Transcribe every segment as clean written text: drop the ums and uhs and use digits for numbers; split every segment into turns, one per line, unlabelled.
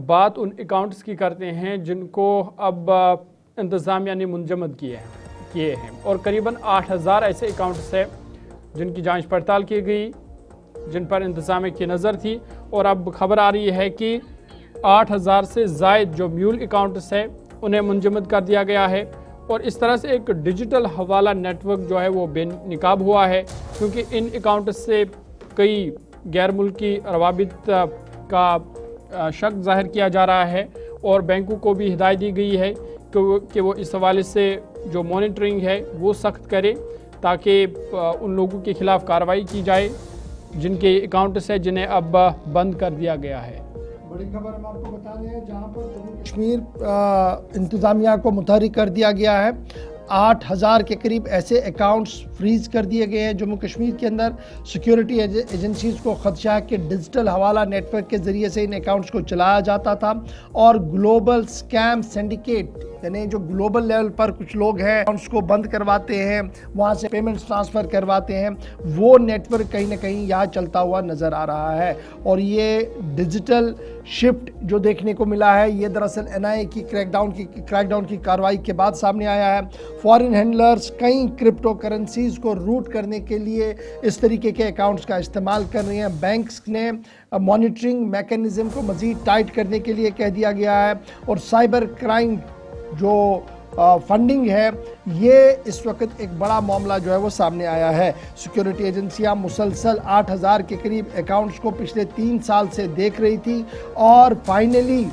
बात उन अकाउंट्स की करते हैं जिनको अब इंतज़ामिया ने मुंजमद किए हैं और करीबन 8000 ऐसे अकाउंट्स हैं जिनकी जांच पड़ताल की गई, जिन पर इंतज़ामिया की नज़र थी। और अब खबर आ रही है कि 8000 से ज़ायद जो म्यूल अकाउंट्स हैं उन्हें मुंजमद कर दिया गया है। और इस तरह से एक डिजिटल हवाला नेटवर्क जो है वो बेनकाब हुआ है, क्योंकि इन अकाउंट्स से कई गैर मुल्की रवाबित का शक जाहिर किया जा रहा है और बैंकों को भी हिदायत दी गई है कि वो इस हवाले से जो मॉनिटरिंग है वो सख्त करे, ताकि उन लोगों के खिलाफ कार्रवाई की जाए जिनके अकाउंट्स हैं जिन्हें अब बंद कर दिया गया है।
बड़ी खबर हम आपको बता रहे हैं, जहां पर जम्मू कश्मीर इंतज़ामिया को मुतहरिक कर दिया गया है। 8000 के करीब ऐसे अकाउंट्स फ्रीज कर दिए गए हैं जम्मू कश्मीर के अंदर। सिक्योरिटी एजेंसीज को खदशा कि डिजिटल हवाला नेटवर्क के ज़रिए से इन अकाउंट्स को चलाया जाता था और ग्लोबल स्कैम सिंडिकेट, यानी जो ग्लोबल लेवल पर कुछ लोग हैं अकाउंट्स को बंद करवाते हैं, वहाँ से पेमेंट्स ट्रांसफ़र करवाते हैं, वो नेटवर्क कहीं ना कहीं यहाँ चलता हुआ नज़र आ रहा है। और ये डिजिटल शिफ्ट जो देखने को मिला है, ये दरअसल NIA की क्रैकडाउन की कार्रवाई के बाद सामने आया है। फॉरेन हैंडलर्स कई क्रिप्टो करेंसीज को रूट करने के लिए इस तरीके के अकाउंट्स का इस्तेमाल कर रहे हैं। बैंक्स ने मॉनिटरिंग मैकेनिज्म को मज़ीद टाइट करने के लिए कह दिया गया है। और साइबर क्राइम जो फंडिंग है, ये इस वक्त एक बड़ा मामला जो है वो सामने आया है। सिक्योरिटी एजेंसियां मुसलसल 8000 के करीब अकाउंट्स को पिछले 3 साल से देख रही थी और फाइनली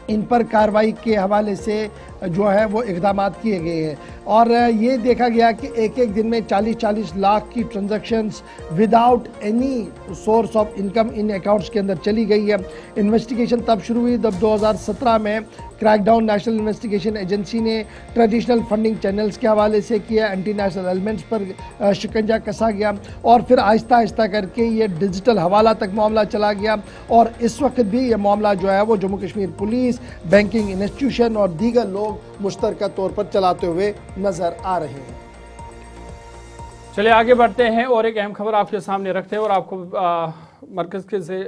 इन पर कार्रवाई के हवाले से जो है वो इक़दाम किए गए हैं। और ये देखा गया कि एक दिन में 40-40 लाख की transactions without any source of income in accounts के अंदर चली गई है। इन्वेस्टिगेशन तब शुरू हुई जब 2017 में क्रैकडाउन नेशनल इन्वेस्टिगेशन एजेंसी ने ट्रेडिशनल फंडिंग चैनल्स के हवाले से किया, एंटी नेशनल एलिमेंट्स पर शिकंजा कसा गया और फिर आहिस्ता आहिस्ता करके ये डिजिटल हवाला तक मामला चला गया। और इस वक्त भी ये मामला जो है वो Jammu Kashmir police, banking institution और दीगर लोग मुश्तरका तौर पर चलाते हुए नजर आ रहे हैं।
चलिए आगे बढ़ते हैं और एक अहम खबर आपके सामने रखते हैं और आपको मरकज़ के से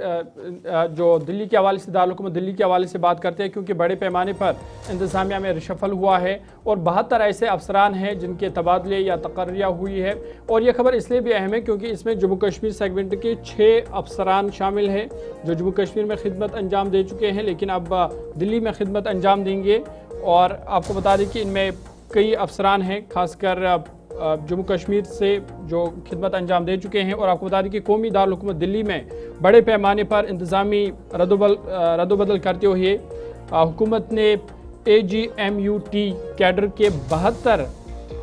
जो दिल्ली के हवाले से, दारुल-हुकूमत दिल्ली के हवाले से बात करते हैं, क्योंकि बड़े पैमाने पर इंतज़ामिया में रिशफल हुआ है और 72 ऐसे अफसरान हैं जिनके तबादले या तकर्रिया हुई है। और यह खबर इसलिए भी अहम है क्योंकि इसमें जम्मू कश्मीर सेगमेंट के 6 अफसरान शामिल हैं जो जम्मू कश्मीर में खिदमत अंजाम दे चुके हैं, लेकिन अब दिल्ली में खिदमत अंजाम देंगे। और आपको बता दें कि इनमें कई अफसरान हैं खासकर जम्मू कश्मीर से जो खिदमत अंजाम दे चुके हैं। और आपको बता दें कि कौमी दारुल-हुकूमत दिल्ली में बड़े पैमाने पर इंतज़ामी रद्दोबदल करते हुए हुकूमत ने AGMUT कैडर के 72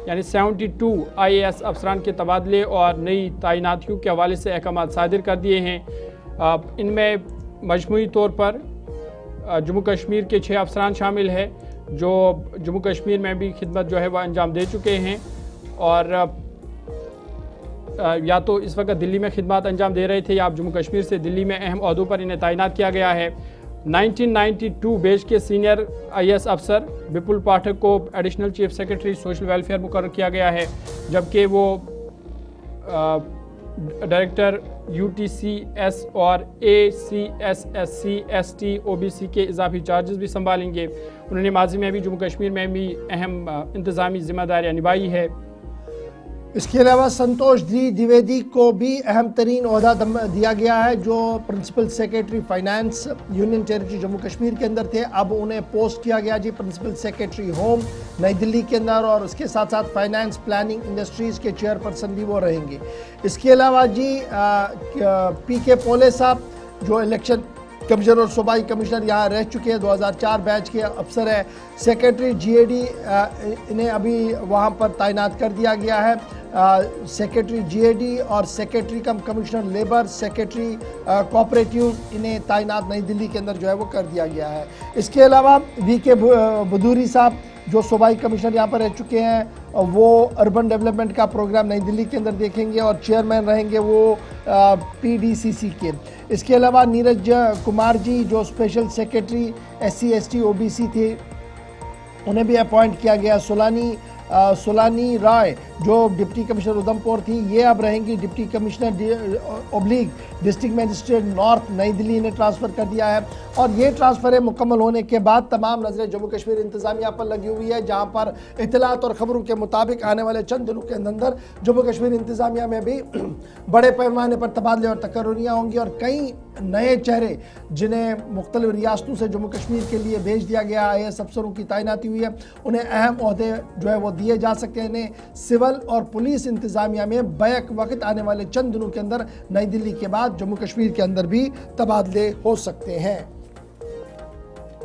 यानी 72 IAS अफसरान के तबादले और नई तैनातियों के हवाले से अहकाम सादिर कर दिए हैं। इनमें मजमूई तौर पर जम्मू कश्मीर के 6 अफसरान शामिल है जो जम्मू कश्मीर में भी खिदमत जो है वह अंजाम दे चुके हैं और या तो इस वक्त दिल्ली में खिदमत अंजाम दे रहे थे या आप जम्मू कश्मीर से दिल्ली में अहम ओहदों पर इन्हें तैनात किया गया है। 1992 बैच के सीनियर IAS अफसर विपुल पाठक को additional chief secretary social welfare मुकर्रर किया गया है, जबकि वो डायरेक्टर UTCS और ACSSC ST OBC के इजाफी चार्जेस भी संभालेंगे। उन्होंने माजी में भी जम्मू कश्मीर में भी अहम इंतज़ामी जिम्मेदारियाँ निभाई है।
इसके अलावा संतोष द्विवेदी को भी अहम तरीन ओहदा दिया गया है जो principal secretary finance union territory Jammu Kashmir के अंदर थे। अब उन्हें पोस्ट किया गया जी प्रिंसिपल सेक्रेटरी होम नई दिल्ली के अंदर और उसके साथ साथ फाइनेंस प्लानिंग इंडस्ट्रीज़ के चेयरपर्सन भी वो रहेंगे। इसके अलावा जी PK पोले साहब जो इलेक्शन कमिश्नर और सूबाई कमिश्नर यहाँ रह चुके हैं, 2004 बैच के अफसर है। सेक्रेटरी GAD इन्हें अभी वहाँ पर तैनात कर दिया गया है। सेक्रेटरी GAD और सेक्रेटरी कम कमिश्नर लेबर, सेक्रेटरी कोऑपरेटिव इन्हें तैनात नई दिल्ली के अंदर जो है वो कर दिया गया है। इसके अलावा VK भदूरी साहब जो सूबाई कमिश्नर यहाँ पर रह चुके हैं, वो अर्बन डेवलपमेंट का प्रोग्राम नई दिल्ली के अंदर देखेंगे और चेयरमैन रहेंगे वो PDCC के। इसके अलावा नीरज कुमार जी जो special secretary SC ST OBC थे, उन्हें भी अपॉइंट किया गया। सोलानी सुलानी राय जो डिप्टी कमिश्नर उधमपुर थी, ये अब रहेंगी deputy commissioner oblique district magistrate north नई दिल्ली, इन्हें ट्रांसफ़र कर दिया है। और ये ट्रांसफ़र मुकम्मल होने के बाद तमाम नज़रें जम्मू कश्मीर इंतज़ामिया पर लगी हुई है, जहाँ पर इत्तलात और ख़बरों के मुताबिक आने वाले चंद दिनों के अंदर जम्मू कश्मीर इंतज़ामिया में भी बड़े पैमाने पर तबादले और तकर्रुरियाँ होंगी और कई नए चेहरे जिन्हें मुख्तलिफ रियासतों से जम्मू कश्मीर के लिए भेज दिया गया, IAS अफसरों की तैनाती हुई है, उन्हें अहम ओहदे जो है वो दिए जा सकते हैं। इन्हें सिविल और पुलिस इंतज़ामिया में बैक वक्त आने वाले चंद दिनों के अंदर नई दिल्ली के बाद जम्मू कश्मीर के अंदर भी तबादले हो सकते हैं।